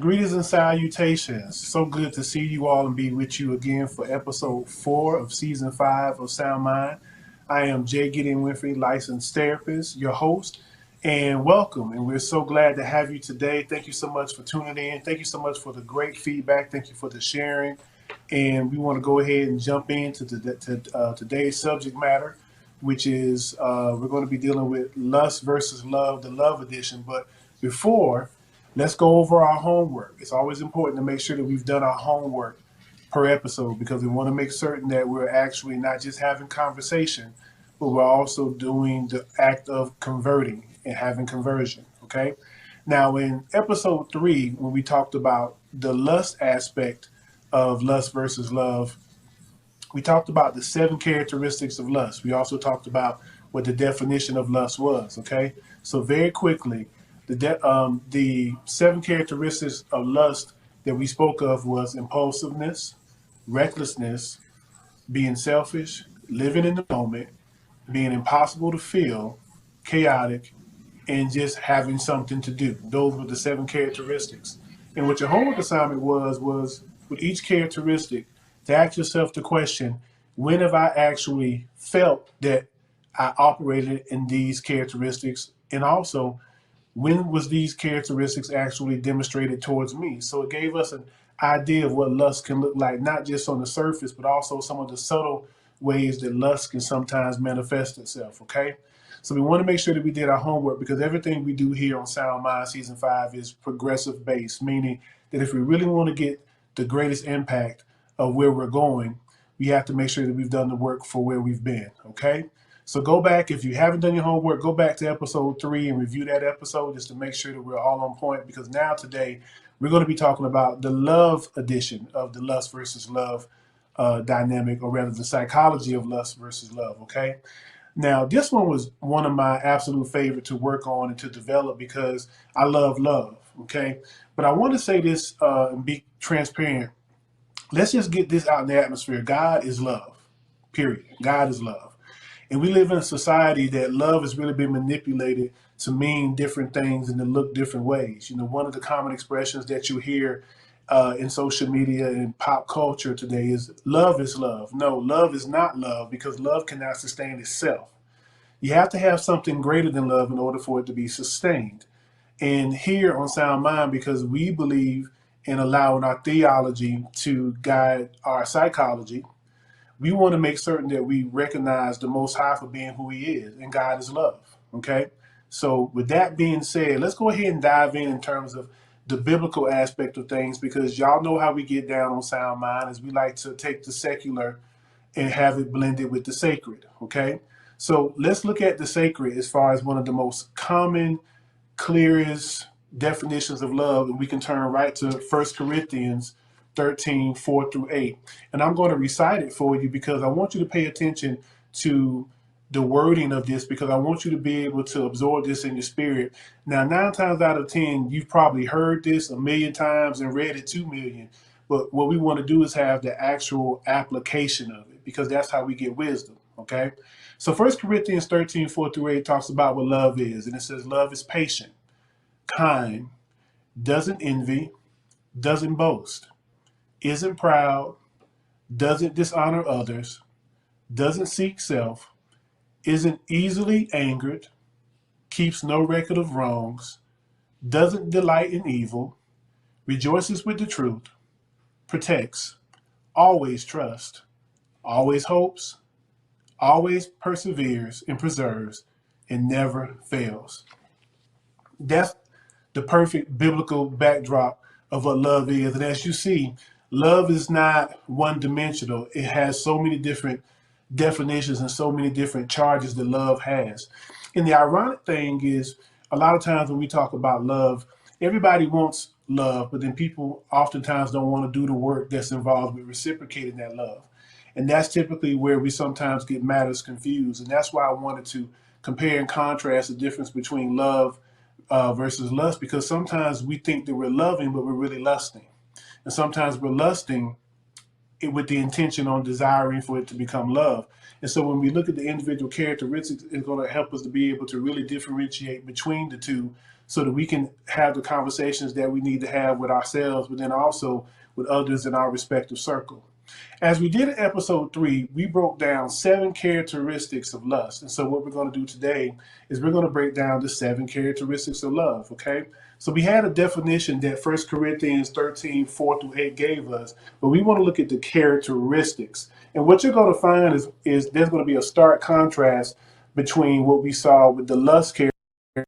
Greetings and salutations. So good to see you all and be with you again for episode 4 of season 5 of Sound Mind. I am Gideon Winfrey, licensed therapist, your host, and welcome. And we're so glad to have you today. Thank you so much for tuning in. Thank you so much for the great feedback. Thank you for the sharing. And we want to go ahead and jump into today's subject matter, which is we're going to be dealing with lust versus love, the love edition. But before, let's go over our homework. It's always important to make sure that we've done our homework per episode because we want to make certain that we're actually not just having conversation, but we're also doing the act of converting and having conversion, okay? Now, in episode 3, when we talked about the lust aspect of lust versus love, we talked about the 7 characteristics of lust. We also talked about what the definition of lust was, okay? So very quickly, the 7 characteristics of lust that we spoke of was impulsiveness, recklessness, being selfish, living in the moment, being impossible to feel, chaotic, and just having something to do. Those were the 7 characteristics. And what your homework assignment was with each characteristic to ask yourself the question, when have I actually felt that I operated in these characteristics? And also, when was these characteristics actually demonstrated towards me? So it gave us an idea of what lust can look like, not just on the surface, but also some of the subtle ways that lust can sometimes manifest itself, okay? So we want to make sure that we did our homework because everything we do here on Sound Mind Season 5 is progressive based, meaning that if we really want to get the greatest impact of where we're going, we have to make sure that we've done the work for where we've been, okay? So go back, if you haven't done your homework, go back to episode 3 and review that episode just to make sure that we're all on point because now today we're going to be talking about the love edition of the lust versus love dynamic, or rather the psychology of lust versus love, okay? Now, this one was one of my absolute favorite to work on and to develop because I love love, okay? But I want to say this and be transparent. Let's just get this out in the atmosphere. God is love, period. God is love. And we live in a society that love has really been manipulated to mean different things and to look different ways. You know, one of the common expressions that you hear in social media and pop culture today is love is love. No, love is not love because love cannot sustain itself. You have to have something greater than love in order for it to be sustained. And here on Sound Mind, because we believe in allowing our theology to guide our psychology, we want to make certain that we recognize the Most High for being who He is, and God is love. Okay? So, with that being said, let's go ahead and dive in terms of the biblical aspect of things, because y'all know how we get down on Sound Mind, is we like to take the secular and have it blended with the sacred. Okay? So, let's look at the sacred as far as one of the most common, clearest definitions of love, and we can turn right to 1 Corinthians 13, 4 through 8. And I'm going to recite it for you because I want you to pay attention to the wording of this because I want you to be able to absorb this in your spirit. Now, 9 times out of 10, you've probably heard this a million times and read it 2 million. But what we want to do is have the actual application of it because that's how we get wisdom, okay? So 1 Corinthians 13, 4 through 8 talks about what love is. And it says love is patient, kind, doesn't envy, doesn't boast, isn't proud, doesn't dishonor others, doesn't seek self, isn't easily angered, keeps no record of wrongs, doesn't delight in evil, rejoices with the truth, protects, always trusts, always hopes, always perseveres and preserves, and never fails. That's the perfect biblical backdrop of what love is. And as you see, love is not one dimensional. It has so many different definitions and so many different charges that love has. And the ironic thing is, a lot of times when we talk about love, everybody wants love, but then people oftentimes don't want to do the work that's involved with reciprocating that love. And that's typically where we sometimes get matters confused. And that's why I wanted to compare and contrast the difference between love versus lust, because sometimes we think that we're loving, but we're really lusting. And sometimes we're lusting with the intention on desiring for it to become love. And so when we look at the individual characteristics, it's going to help us to be able to really differentiate between the two so that we can have the conversations that we need to have with ourselves, but then also with others in our respective circle. As we did in episode 3, we broke down 7 characteristics of lust. And so, what we're going to do today is we're going to break down the 7 characteristics of love, okay? So, we had a definition that First Corinthians 13, 4 through 8 gave us, but we want to look at the characteristics. And what you're going to find is there's going to be a stark contrast between what we saw with the lust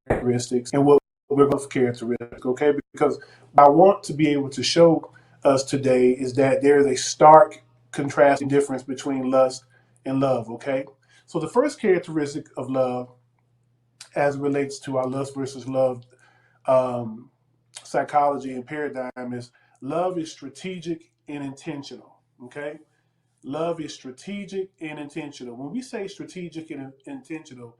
characteristics and what we're going to characteristics, okay? Because I want to be able to show us today is that there is a stark contrasting difference between lust and love, okay? So the first characteristic of love as it relates to our lust versus love um, psychology and paradigm is love is strategic and intentional, okay? Love is strategic and intentional. When we say strategic and intentional,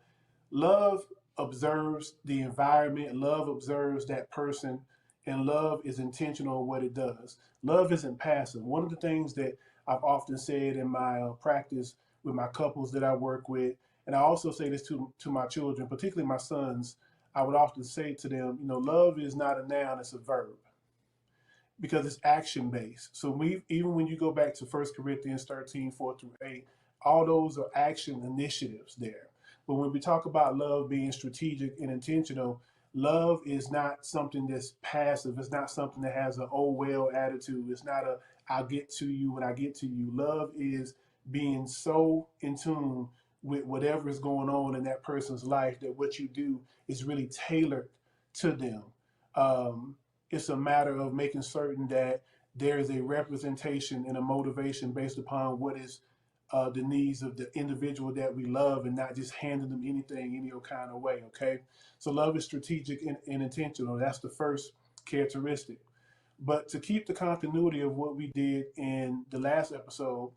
love observes the environment, love observes that person, and love is intentional in what it does. Love isn't passive. One of the things that I've often said in my practice with my couples that I work with, and I also say this to my children, particularly my sons, I would often say to them, love is not a noun, it's a verb because it's action based. So even when you go back to First Corinthians 13, 4 through 8, all those are action initiatives there. But when we talk about love being strategic and intentional, love is not something that's passive. It's not something that has an oh well attitude. It's not a I'll get to you when I get to you. Love is being so in tune with whatever is going on in that person's life that what you do is really tailored to them. Um, it's a matter of making certain that there is a representation and a motivation based upon what is the needs of the individual that we love and not just handing them anything any kind of way, okay? So love is strategic and intentional. That's the first characteristic. But to keep the continuity of what we did in the last episode,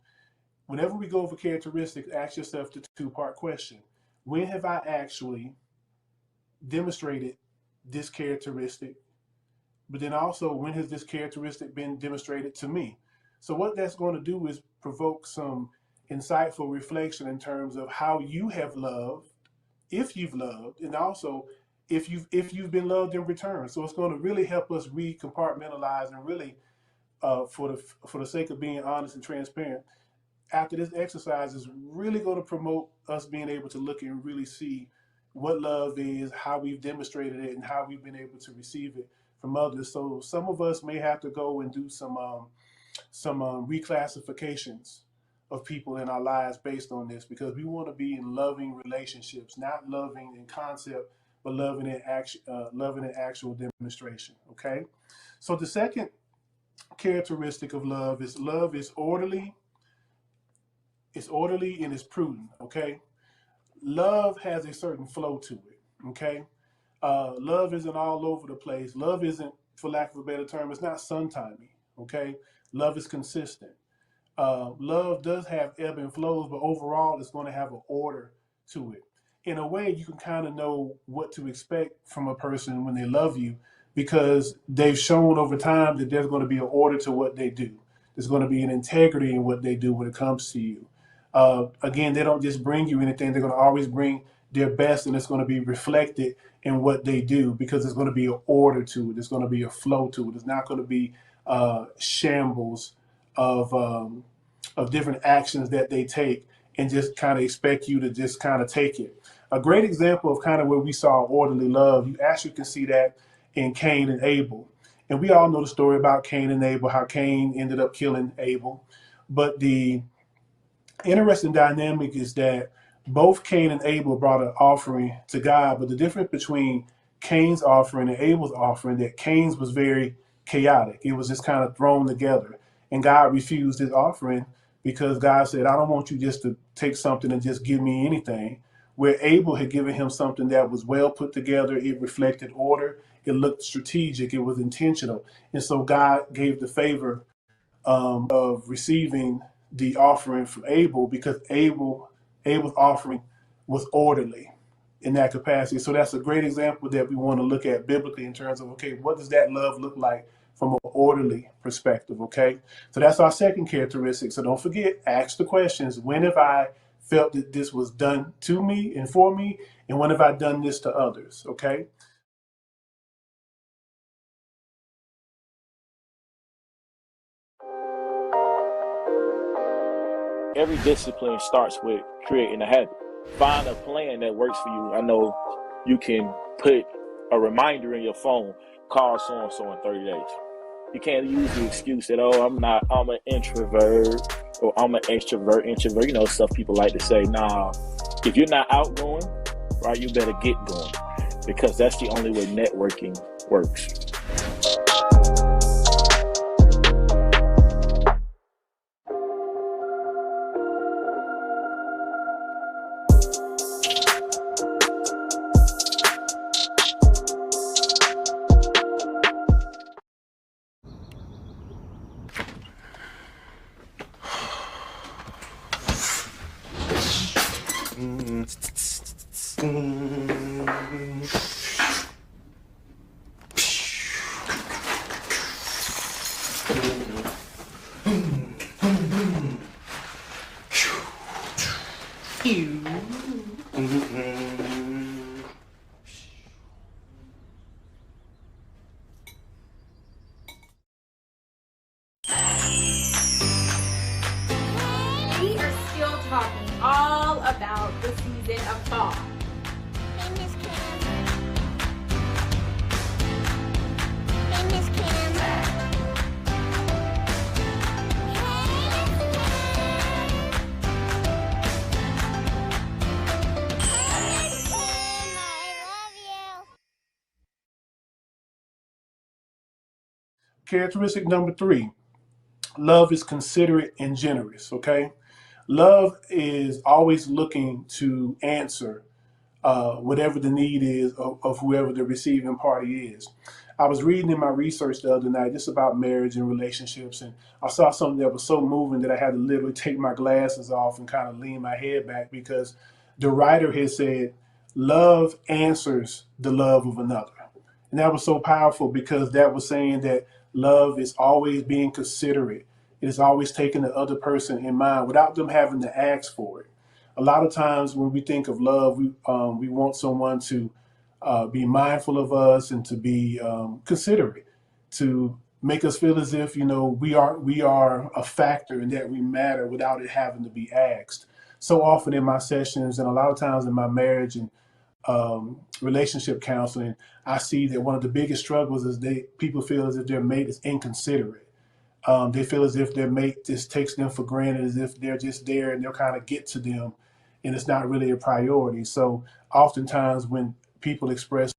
whenever we go over characteristics, ask yourself the two-part question. When have I actually demonstrated this characteristic? But then also, when has this characteristic been demonstrated to me? So what that's going to do is provoke some insightful reflection in terms of how you have loved, if you've loved, and also if you've been loved in return. So it's going to really help us recompartmentalize and really, for the sake of being honest and transparent, after this exercise is really going to promote us being able to look and really see what love is, how we've demonstrated it, and how we've been able to receive it from others. So some of us may have to go and do some reclassifications of people in our lives based on this, because we want to be in loving relationships, not loving in concept, but loving in action, loving in actual demonstration. Okay. So the second characteristic of love is orderly. It's orderly and it's prudent. Okay. Love has a certain flow to it. Okay. Love isn't all over the place. Love isn't, for lack of a better term, it's not sun-timey. Okay. Love is consistent. Love does have ebb and flows, but overall it's going to have an order to it. In a way, you can kind of know what to expect from a person when they love you, because they've shown over time that there's going to be an order to what they do. There's going to be an integrity in what they do when it comes to you. Again, they don't just bring you anything. They're going to always bring their best, and it's going to be reflected in what they do, because there's going to be an order to it. There's going to be a flow to it. It's not going to be shambles of different actions that they take and just kind of expect you to just kind of take it. A great example of kind of where we saw orderly love, you actually can see that in Cain and Abel. And we all know the story about Cain and Abel, how Cain ended up killing Abel. But the interesting dynamic is that both Cain and Abel brought an offering to God, but the difference between Cain's offering and Abel's offering, that Cain's was very chaotic. It was just kind of thrown together. And God refused his offering because God said, I don't want you just to take something and just give me anything. Where Abel had given him something that was well put together, it reflected order, it looked strategic, it was intentional. And so God gave the favor of receiving the offering from Abel, because Abel's offering was orderly in that capacity. So that's a great example that we want to look at biblically in terms of, okay, what does that love look like from an orderly perspective? Okay, so that's our second characteristic. So don't forget, ask the questions: when have I felt that this was done to me and for me, and when have I done this to others? Okay. every discipline starts with creating a habit. Find a plan that works for you. I know you can put a reminder in your phone, call so and so in 30 days. You can't use the excuse that, oh, I'm an introvert or I'm an introvert, stuff people like to say. Nah, if you're not outgoing, right, you better get going, because that's the only way networking works. We are still talking all about the season of fall. Hey, Miss Kim. Hey, Miss Kim. Hey, Miss Kim. I love you. Characteristic number 3, love is considerate and generous, okay? Love is always looking to answer whatever the need is of whoever the receiving party is. I was reading in my research the other night just about marriage and relationships, and I saw something that was so moving that I had to literally take my glasses off and kind of lean my head back, because the writer had said, love answers the love of another. And that was so powerful, because that was saying that love is always being considerate. It is always taking the other person in mind without them having to ask for it. A lot of times when we think of love, we want someone to be mindful of us and to be considerate, to make us feel as if we are a factor and that we matter without it having to be asked. So often in my sessions, and a lot of times in my marriage and relationship counseling, I see that one of the biggest struggles is people feel as if their mate is inconsiderate. They feel as if their mate just takes them for granted, as if they're just there and they'll kind of get to them, and it's not really a priority. So oftentimes when people express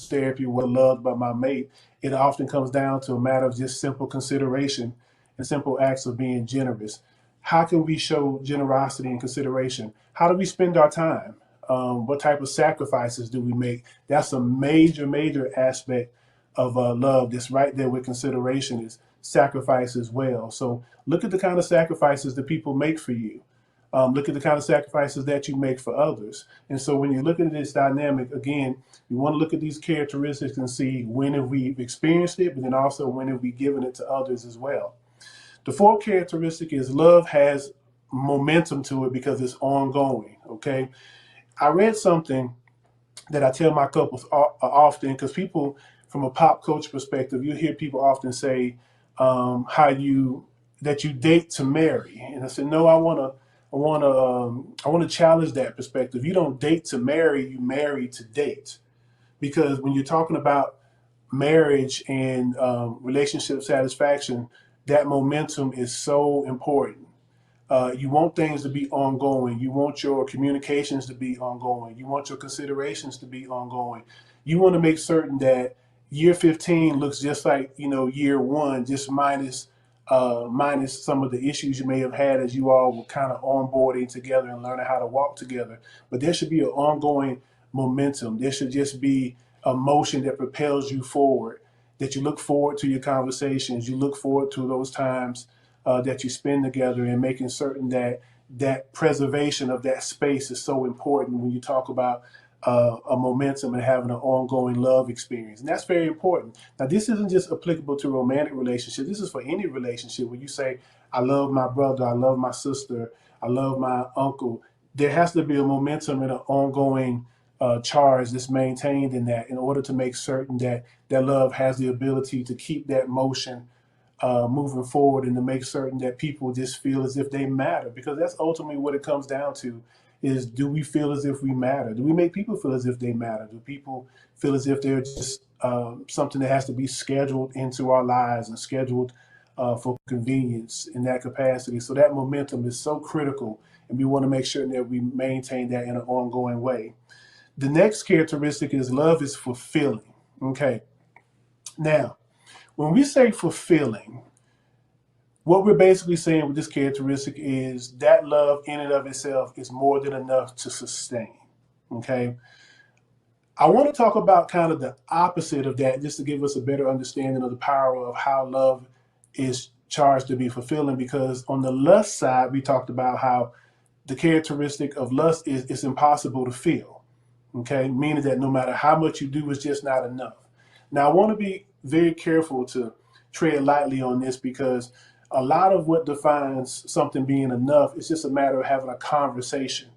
therapy, well loved by my mate, it often comes down to a matter of just simple consideration and simple acts of being generous. How can we show generosity and consideration? How do we spend our time? What type of sacrifices do we make? That's a major, major aspect of love that's right there with consideration, is sacrifice as well. So look at the kind of sacrifices that people make for you. Look at the kind of sacrifices that you make for others. And so when you look at this dynamic, again, you want to look at these characteristics and see when have we experienced it, but then also when have we given it to others as well. The fourth characteristic is love has momentum to it because it's ongoing, okay? I read something that I tell my couples often, because people, from a pop culture perspective, you hear people often say that you date to marry, and I said, no, I want to challenge that perspective. You don't date to marry, you marry to date, because when you're talking about marriage and relationship satisfaction, that momentum is so important. You want things to be ongoing. You want your communications to be ongoing. You want your considerations to be ongoing. You want to make certain that year 15 looks just like, year one, just minus some of the issues you may have had as you all were kind of onboarding together and learning how to walk together. But there should be an ongoing momentum. There should just be a motion that propels you forward, that you look forward to your conversations. You look forward to those times that you spend together, and making certain that that preservation of that space is so important when you talk about a momentum and having an ongoing love experience. And that's very important. Now, this isn't just applicable to romantic relationships. This is for any relationship. When you say, I love my brother, I love my sister, I love my uncle, there has to be a momentum and an ongoing charge that's maintained in that, in order to make certain that that love has the ability to keep that motion moving forward, and to make certain that people just feel as if they matter, because that's ultimately what it comes down to. Is, do we feel as if we matter? Do we make people feel as if they matter? Do people feel as if they're just something that has to be scheduled into our lives and scheduled for convenience in that capacity? So that momentum is so critical, and we want to make sure that we maintain that in an ongoing way. The next characteristic is love is fulfilling. Okay. Now, when we say fulfilling, what we're basically saying with this characteristic is that love in and of itself is more than enough to sustain. Okay. I want to talk about kind of the opposite of that, just to give us a better understanding of the power of how love is charged to be fulfilling. Because on the lust side, we talked about how the characteristic of lust is it's impossible to feel. Okay. Meaning that no matter how much you do, it's just not enough. Now, I want to be very careful to tread lightly on this, because a lot of what defines something being enough is just a matter of having a conversation.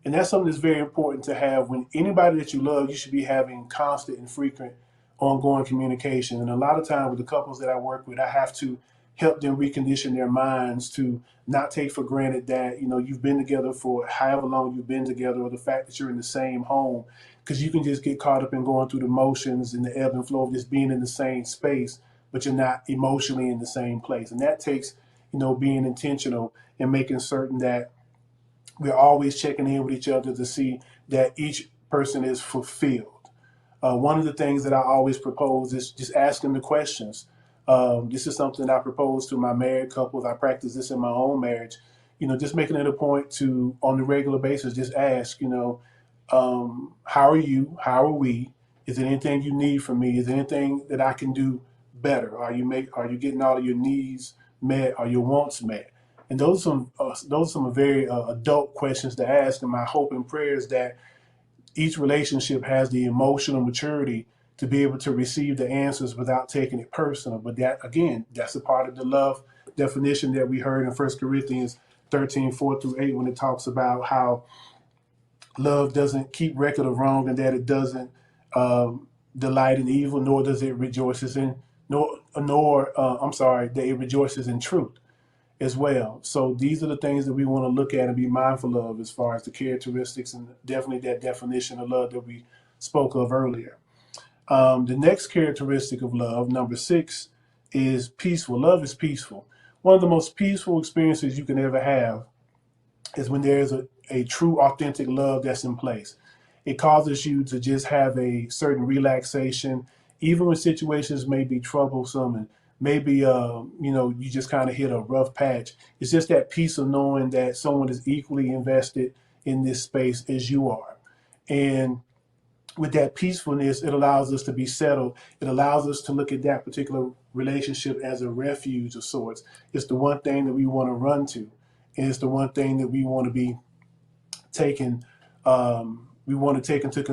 And that's something that's very important to have. When anybody that you love, you should be having constant and frequent ongoing communication. And a lot of time with the couples that I work with, I have to help them recondition their minds to not take for granted that, you've been together for however long you've been together, or the fact that you're in the same home, because you can just get caught up in going through the motions and the ebb and flow of just being in the same space, but you're not emotionally in the same place. And that takes, being intentional and making certain that we're always checking in with each other to see that each person is fulfilled. One of the things that I always propose is just asking the questions. This is something I propose to my married couples. I practice this in my own marriage. Just making it a point to, on a regular basis, just ask, how are you? How are we? Is there anything you need from me? Is there anything that I can do better? Are you getting all of your needs met? Are your wants met? And those are some very adult questions to ask. And my hope and prayer is that each relationship has the emotional maturity to be able to receive the answers without taking it personal. But that, again, that's a part of the love definition that we heard in 1 Corinthians 13, 4-8, when it talks about how love doesn't keep record of wrong, and that it doesn't delight in evil, nor does it rejoices in, that it rejoices in truth as well. So these are the things that we want to look at and be mindful of as far as the characteristics, and definitely that definition of love that we spoke of earlier. The next characteristic of love, number 6, is peaceful. Love is peaceful. One of the most peaceful experiences you can ever have is when there is a true, authentic love that's in place. It causes you to just have a certain relaxation, even when situations may be troublesome and maybe you just kind of hit a rough patch. It's just that peace of knowing that someone is equally invested in this space as you are. And with that peacefulness, it allows us to be settled. It allows us to look at that particular relationship as a refuge of sorts. It's the one thing that we want to run to. And it's the one thing that we want to be taken, into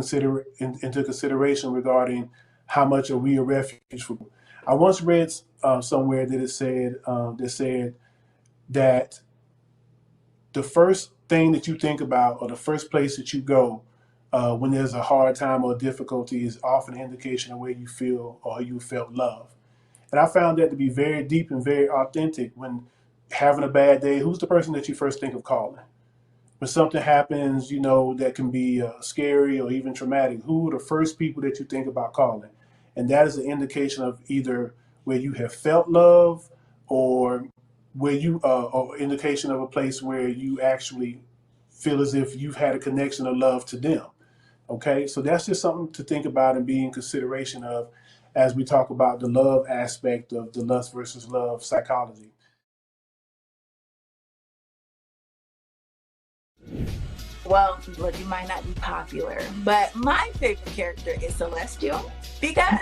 consideration regarding how much are we a refuge for. I once read somewhere that it said that the first thing that you think about, or the first place that you go when there's a hard time or difficulty, is often an indication of where you feel or you felt love. And I found that to be very deep and very authentic. When having a bad day, who's the person that you first think of calling? When something happens, that can be scary or even traumatic, who are the first people that you think about calling? And that is an indication of either where you have felt love, or where or indication of a place where you actually feel as if you've had a connection of love to them. Okay, so that's just something to think about and be in consideration of as we talk about the love aspect of the lust versus love psychology. Well, look, you might not be popular, but my favorite character is Celestial, because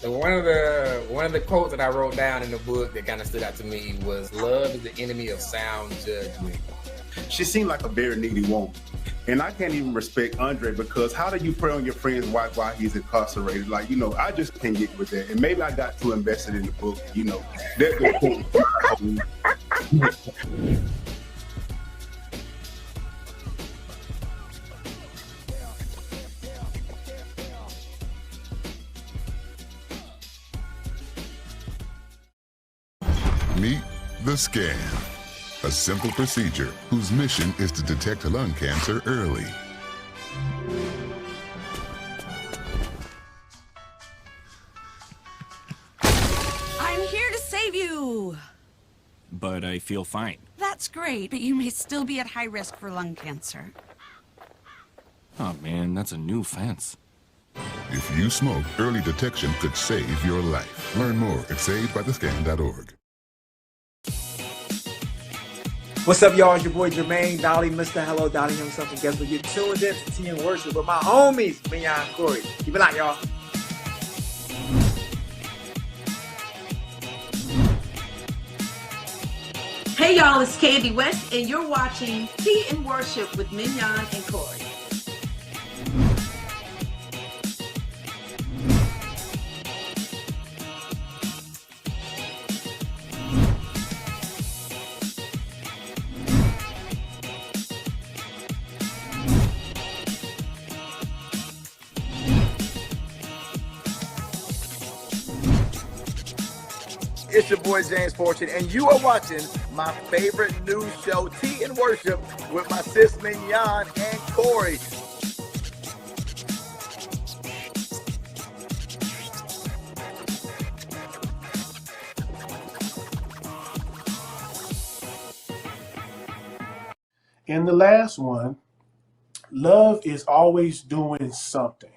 one of the quotes that I wrote down in the book that kind of stood out to me was, "Love is the enemy of sound judgment." She seemed like a very needy woman. And I can't even respect Andre, because how do you prey on your friend's wife while he's incarcerated? Like, I just can't get with that. And maybe I got too invested in the book, Meet the scan, a simple procedure whose mission is to detect lung cancer early. I'm here to save you. But I feel fine. That's great, but you may still be at high risk for lung cancer. Oh man, that's a new fence. If you smoke, early detection could save your life. Learn more at savedbythescan.org. What's up, y'all? It's your boy Jermaine, Dolly, Mr. Hello, Dolly himself, and guess what? You're tuned in to Tea and Worship with my homies, Mignon and Corey. Keep it out, y'all. Hey y'all, it's Candy West, and you're watching Tea and Worship with Mignon and Corey. It's your boy James Fortune, and you are watching my favorite news show, Tea and Worship, with my sis Mignon and Corey. In the last one, love is always doing something.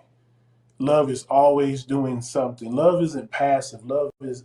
Love is always doing something. Love isn't passive. Love is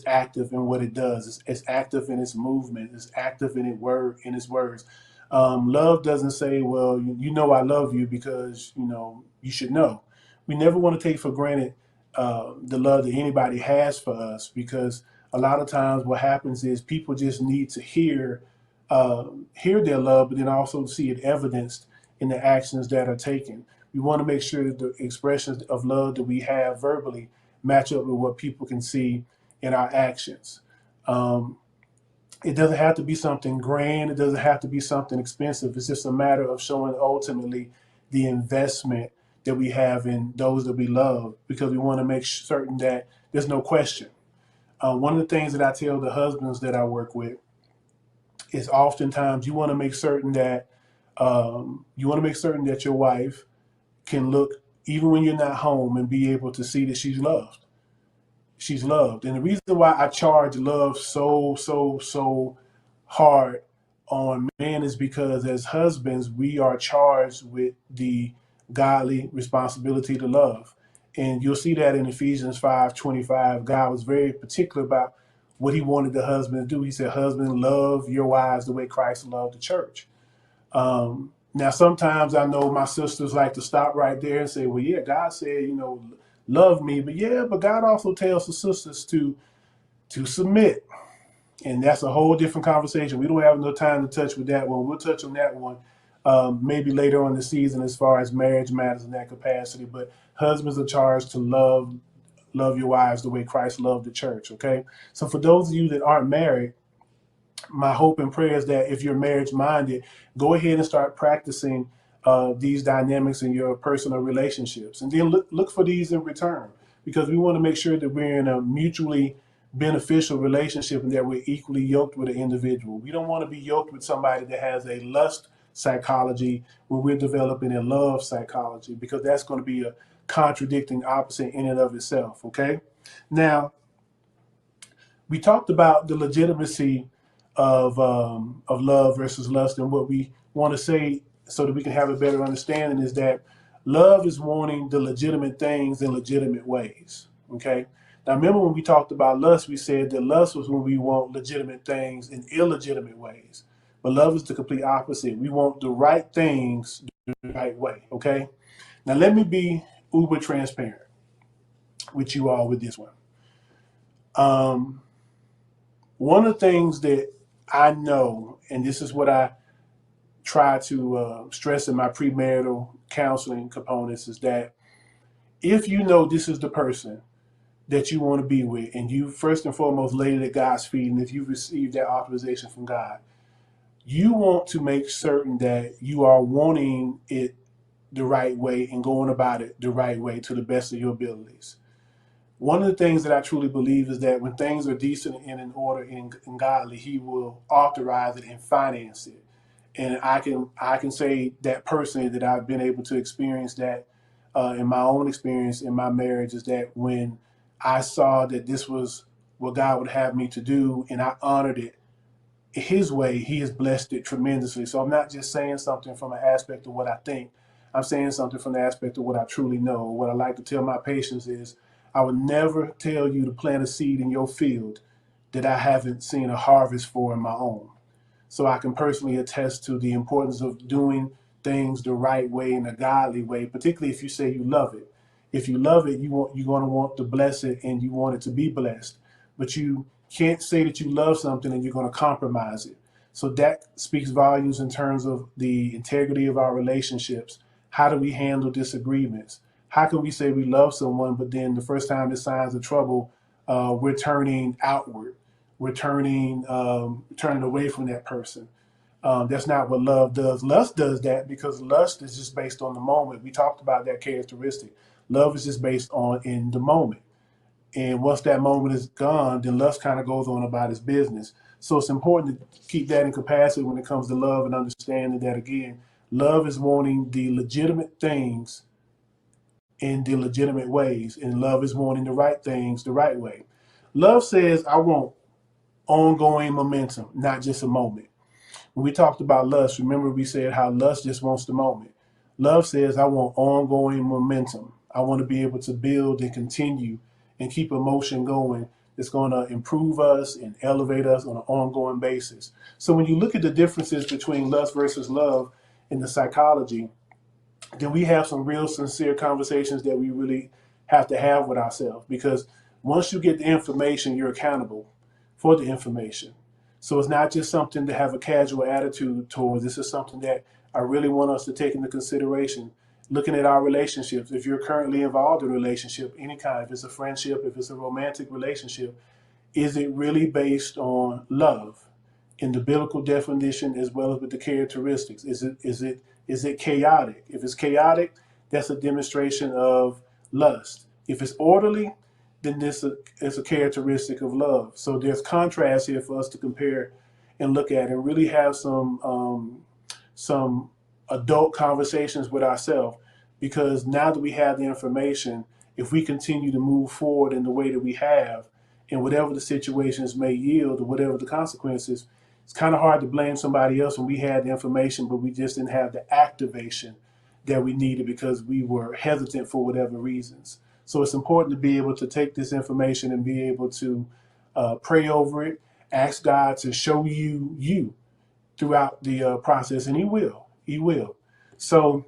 active in what it does. It's active in its movement. It's active in its words. Love doesn't say, "Well, you know I love you because you should know." We never want to take for granted the love that anybody has for us, because a lot of times what happens is people just need to hear their love, but then also see it evidenced in the actions that are taken. We want to make sure that the expressions of love that we have verbally match up with what people can see in our actions. It doesn't have to be something grand. It doesn't have to be something expensive. It's just a matter of showing ultimately the investment that we have in those that we love, because we want to make certain that there's no question. One of the things that I tell the husbands that I work with is oftentimes you want to make certain that your wife can look, even when you're not home, and be able to see that she's loved. She's loved. And the reason why I charge love so hard on men is because as husbands, we are charged with the godly responsibility to love. And you'll see that in Ephesians 5:25. God was very particular about what he wanted the husband to do. He said, "Husband, love your wives the way Christ loved the church." Now, sometimes I know my sisters like to stop right there and say, "Well, yeah, God said, love me." But God also tells the sisters to submit. And that's a whole different conversation. We don't have no time to touch with that one. We'll touch on that one maybe later on in the season as far as marriage matters in that capacity. But husbands are charged to love your wives the way Christ loved the church, okay? So for those of you that aren't married, my hope and prayer is that if you're marriage minded, go ahead and start practicing these dynamics in your personal relationships, and then look for these in return, because we want to make sure that we're in a mutually beneficial relationship and that we're equally yoked with an individual. We don't want to be yoked with somebody that has a lust psychology when we're developing a love psychology, because that's going to be a contradicting opposite in and of itself, okay? Now, we talked about the legitimacy of love versus lust, and what we want to say so that we can have a better understanding is that love is wanting the legitimate things in legitimate ways. Okay. Now remember, when we talked about lust, we said that lust was when we want legitimate things in illegitimate ways, but love is the complete opposite. We want the right things the right way. Okay. Now let me be uber transparent with you all with this one. One of the things that I know, and this is what I try to stress in my premarital counseling components, is that if you know this is the person that you want to be with, and you first and foremost laid it at God's feet, and if you've received that authorization from God, you want to make certain that you are wanting it the right way and going about it the right way to the best of your abilities. One of the things that I truly believe is that when things are decent and in order and godly, he will authorize it and finance it. And I can say that personally that I've been able to experience that in my own experience in my marriage, is that when I saw that this was what God would have me to do and I honored it his way, he has blessed it tremendously. So I'm not just saying something from an aspect of what I think. I'm saying something from the aspect of what I truly know. What I like to tell my patients is I would never tell you to plant a seed in your field that I haven't seen a harvest for in my own. So I can personally attest to the importance of doing things the right way, in a godly way, particularly if you say you love it. If you love it, you're going to want to bless it and you want it to be blessed. But you can't say that you love something and you're going to compromise it. So that speaks volumes in terms of the integrity of our relationships. How do we handle disagreements? How can we say we love someone, but then the first time there's signs of trouble, we're turning outward? We're turning away from that person. That's not what love does. Lust does that because lust is just based on the moment. We talked about that characteristic. Love is just based on in the moment. And once that moment is gone, then lust kind of goes on about its business. So it's important to keep that in capacity when it comes to love and understanding that, again, love is wanting the legitimate things in the legitimate ways, and love is wanting the right things the right way. Love says, I want ongoing momentum, not just a moment. When we talked about lust, remember we said how lust just wants the moment. Love says, I want ongoing momentum. I want to be able to build and continue and keep emotion going. It's going to improve us and elevate us on an ongoing basis. So when you look at the differences between lust versus love in the psychology, then we have some real sincere conversations that we really have to have with ourselves, because once you get the information, you're accountable for the information. So it's not just something to have a casual attitude towards. This is something that I really want us to take into consideration. Looking at our relationships, if you're currently involved in a relationship, any kind, if it's a friendship, if it's a romantic relationship, is it really based on love in the biblical definition as well as with the characteristics? Is it chaotic? If it's chaotic, that's a demonstration of lust. If it's orderly, then this is a characteristic of love. So there's contrast here for us to compare and look at and really have some adult conversations with ourselves, because now that we have the information, if we continue to move forward in the way that we have, and whatever the situations may yield or whatever the consequences, it's kind of hard to blame somebody else when we had the information, but we just didn't have the activation that we needed because we were hesitant for whatever reasons. So it's important to be able to take this information and be able to pray over it, ask God to show you throughout the process, and He will. He will. So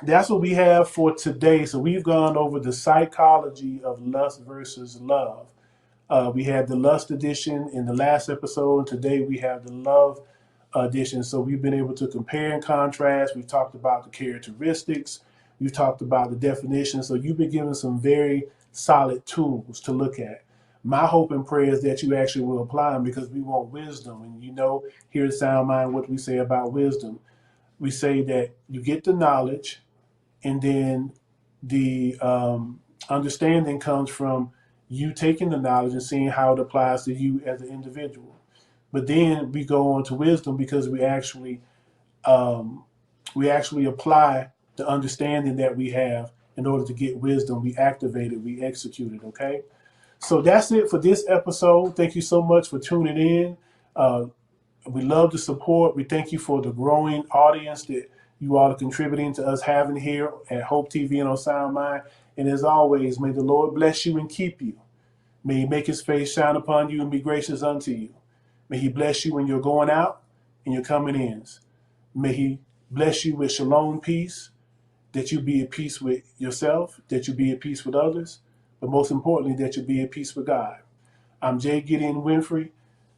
that's what we have for today. So we've gone over the psychology of lust versus love. We had the lust edition in the last episode, and today we have the love edition. So we've been able to compare and contrast. We've talked about the characteristics. We've talked about the definition. So you've been given some very solid tools to look at. My hope and prayer is that you actually will apply them, because we want wisdom. And you know, here at Sound Mind, what we say about wisdom. We say that you get the knowledge, and then the understanding comes from you taking the knowledge and seeing how it applies to you as an individual. But then we go on to wisdom, because we actually apply the understanding that we have in order to get wisdom. We activate it, we execute it, okay? So that's it for this episode. Thank you so much for tuning in. We love the support. We thank you for the growing audience that you all are contributing to us having here at Hope TV and on Sound Mind. And as always, may the Lord bless you and keep you. May He make His face shine upon you and be gracious unto you. May He bless you when you're going out and you're coming in. May He bless you with shalom peace, that you be at peace with yourself, that you be at peace with others, but most importantly, that you be at peace with God. I'm Gideon Winfrey,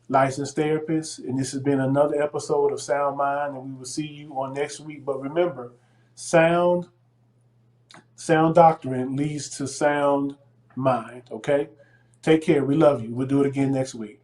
licensed therapist, and this has been another episode of Sound Mind, and we will see you on next week. But remember, sound doctrine leads to sound mind, okay? Take care. We love you. We'll do it again next week.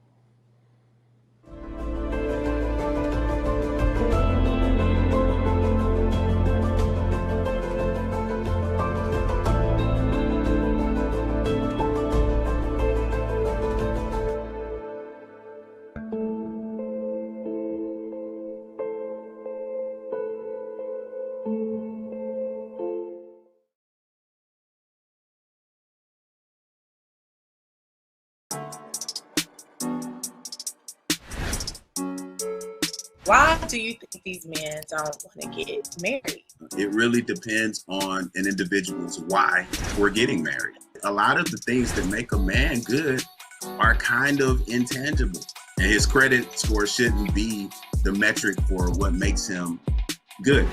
Why do you think these men don't want to get married? It really depends on an individual's why for getting married. A lot of the things that make a man good are kind of intangible. And his credit score shouldn't be the metric for what makes him good.